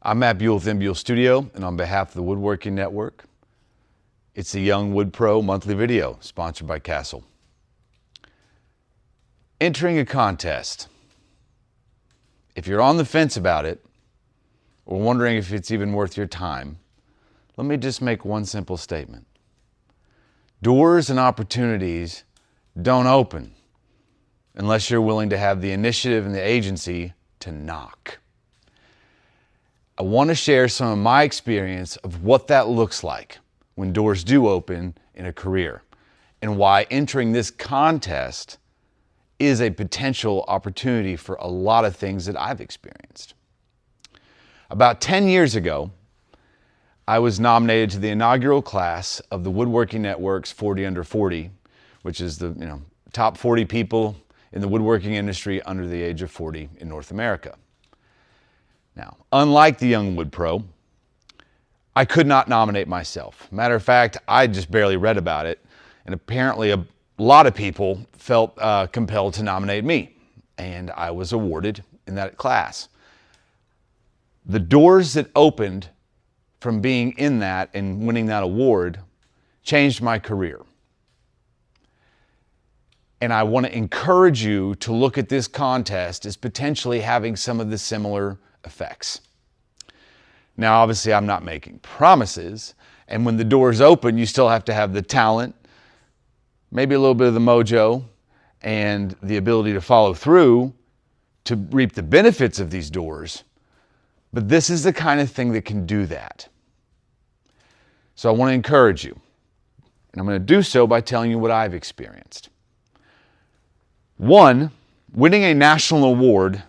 I'm Matt Buell with MBuell Studio, and on behalf of the Woodworking Network, it's the Young Wood Pro monthly video, sponsored by Castle. Entering a contest. If you're on the fence about it, or wondering if it's even worth your time, let me just make one simple statement. Doors and opportunities don't open unless you're willing to have the initiative and the agency to knock. I want to share some of my experience of what that looks like when doors do open in a career, and why entering this contest is a potential opportunity for a lot of things that I've experienced. About 10 years ago, I was nominated to the inaugural class of the Woodworking Network's 40 Under 40, which is the top 40 people in the woodworking industry under the age of 40 in North America. Now, unlike the Young Wood Pro, I could not nominate myself. Matter of fact, I just barely read about it, and apparently a lot of people felt compelled to nominate me, and I was awarded in that class. The doors that opened from being in that and winning that award changed my career. And I want to encourage you to look at this contest as potentially having some of the similar effects. Now, obviously, I'm not making promises, and when the doors open, you still have to have the talent, maybe a little bit of the mojo, and the ability to follow through to reap the benefits of these doors. But this is the kind of thing that can do that. So I want to encourage you, and I'm going to do so by telling you what I've experienced. One, winning a national award,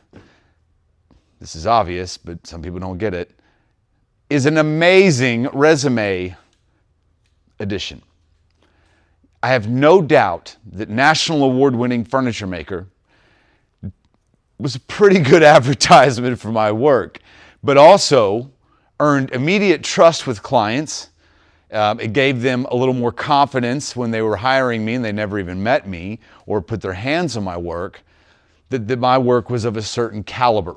this is obvious, but some people don't get it, is an amazing resume addition. I have no doubt that national award-winning furniture maker was a pretty good advertisement for my work, but also earned immediate trust with clients. It gave them a little more confidence when they were hiring me and they never even met me or put their hands on my work, that my work was of a certain caliber.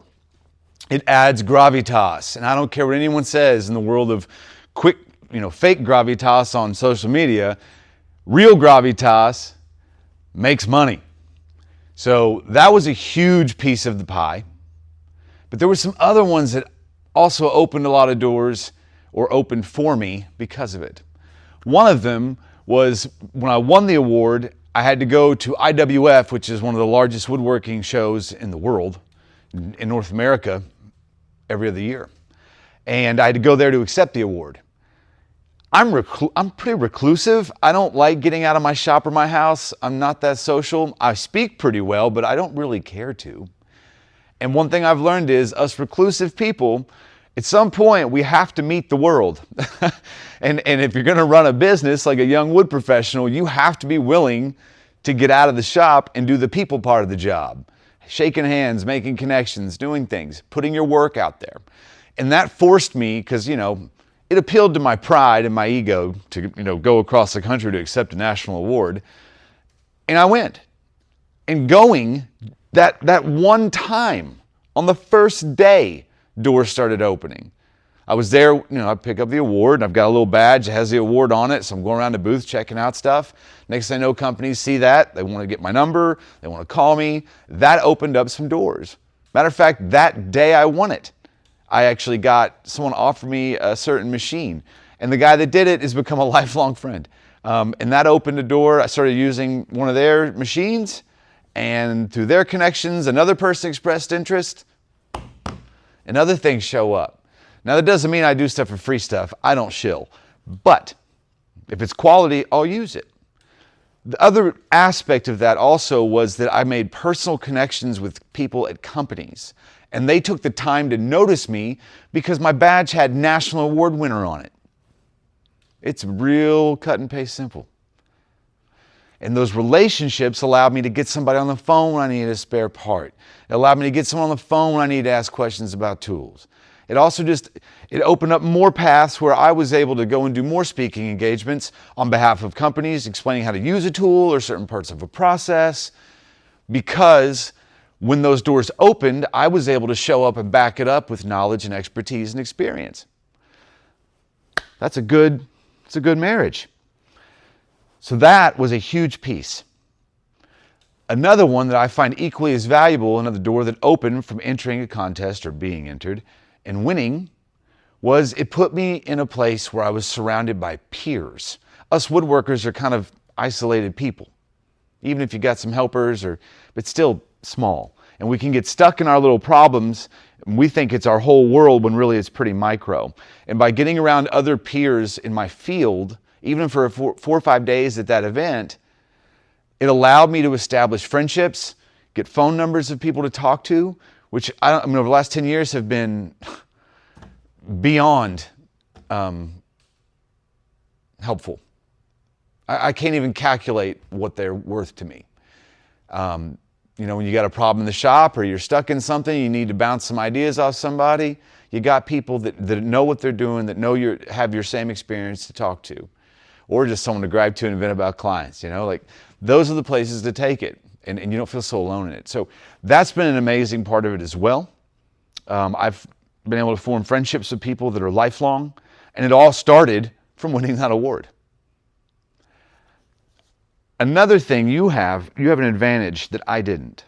It adds gravitas, and I don't care what anyone says in the world of quick, fake gravitas on social media. Real gravitas makes money. So that was a huge piece of the pie. But there were some other ones that also opened a lot of doors, or opened for me because of it. One of them was when I won the award, I had to go to IWF, which is one of the largest woodworking shows in the world, in North America, every other year. And I had to go there to accept the award. I'm pretty reclusive. I don't like getting out of my shop or my house. I'm not that social. I speak pretty well, but I don't really care to. And one thing I've learned is us reclusive people, at some point we have to meet the world. and if you're going to run a business like a young wood professional, you have to be willing to get out of the shop and do the people part of the job. Shaking hands, making connections, doing things, putting your work out there. And that forced me, because, it appealed to my pride and my ego to, go across the country to accept a national award. And I went. And going, that one time, on the first day, doors started opening. I was there, I pick up the award, and I've got a little badge that has the award on it, so I'm going around the booth checking out stuff. Next thing I know, companies see that, they want to get my number, they want to call me. That opened up some doors. Matter of fact, that day I won it, I actually got someone offer me a certain machine, and the guy that did it has become a lifelong friend. And that opened a door. I started using one of their machines, and through their connections, another person expressed interest, and other things show up. Now, that doesn't mean I do stuff for free stuff. I don't shill. But if it's quality, I'll use it. The other aspect of that also was that I made personal connections with people at companies, and they took the time to notice me because my badge had National Award winner on it. It's real cut and paste simple. And those relationships allowed me to get somebody on the phone when I needed a spare part. It allowed me to get someone on the phone when I needed to ask questions about tools. It also it opened up more paths where I was able to go and do more speaking engagements on behalf of companies, explaining how to use a tool or certain parts of a process, because when those doors opened, I was able to show up and back it up with knowledge and expertise and experience. That's a good marriage. So that was a huge piece. Another one that I find equally as valuable, another door that opened from entering a contest or being entered and winning, was it put me in a place where I was surrounded by peers. Us woodworkers are kind of isolated people, even if you got some helpers, but still small. And we can get stuck in our little problems. And we think it's our whole world when really it's pretty micro. And by getting around other peers in my field, even for 4 or 5 days at that event, it allowed me to establish friendships, get phone numbers of people to talk to, which over the last 10 years have been beyond helpful. I can't even calculate what they're worth to me. When you got a problem in the shop or you're stuck in something, you need to bounce some ideas off somebody, you got people that know what they're doing, that know have your same experience to talk to. Or just someone to grab to and vent about clients, those are the places to take it, and you don't feel so alone in it. So that's been an amazing part of it as well. I've been able to form friendships with people that are lifelong, and it all started from winning that award. Another thing you have an advantage that I didn't.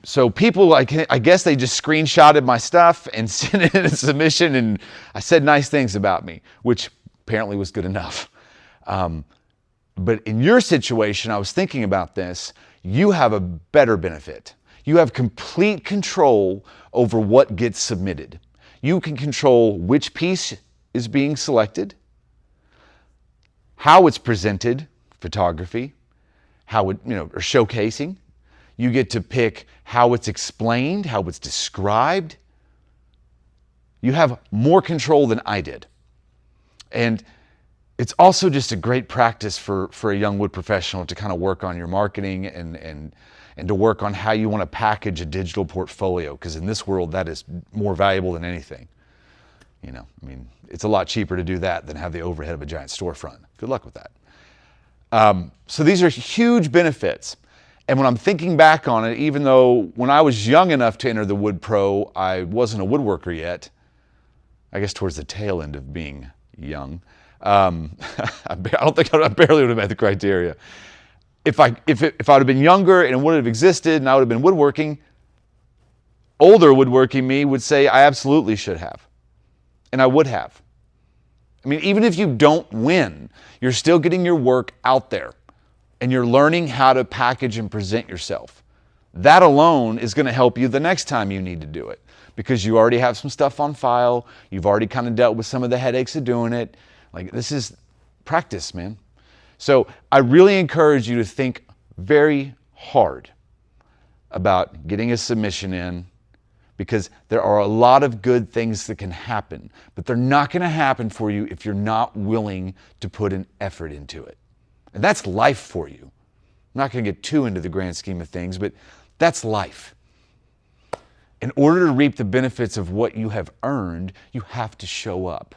So people, I guess they just screenshotted my stuff and sent it in a submission, and I said nice things about me, which apparently was good enough. But in your situation, I was thinking about this, you have a better benefit. You have complete control over what gets submitted. You can control which piece is being selected, how it's presented, photography, how it, or showcasing. You get to pick how it's explained, how it's described. You have more control than I did. And it's also just a great practice for a young wood professional to kind of work on your marketing and to work on how you want to package a digital portfolio, because in this world that is more valuable than anything. It's a lot cheaper to do that than have the overhead of a giant storefront. Good luck with that. So these are huge benefits. And when I'm thinking back on it, even though when I was young enough to enter the Wood Pro, I wasn't a woodworker yet, I guess towards the tail end of being young, I barely would have met the criteria. If I would have been younger and it would have existed and I would have been woodworking, older woodworking me would say I absolutely should have. And I would have. Even if you don't win, you're still getting your work out there and you're learning how to package and present yourself. That alone is going to help you the next time you need to do it, because you already have some stuff on file. You've already kind of dealt with some of the headaches of doing it. This is practice, man. So I really encourage you to think very hard about getting a submission in, because there are a lot of good things that can happen, but they're not going to happen for you if you're not willing to put an effort into it. And that's life for you. I'm not going to get too into the grand scheme of things, but that's life. In order to reap the benefits of what you have earned, you have to show up.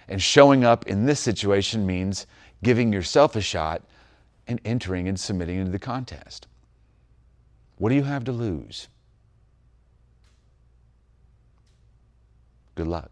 And showing up in this situation means giving yourself a shot and entering and submitting into the contest. What do you have to lose? Good luck.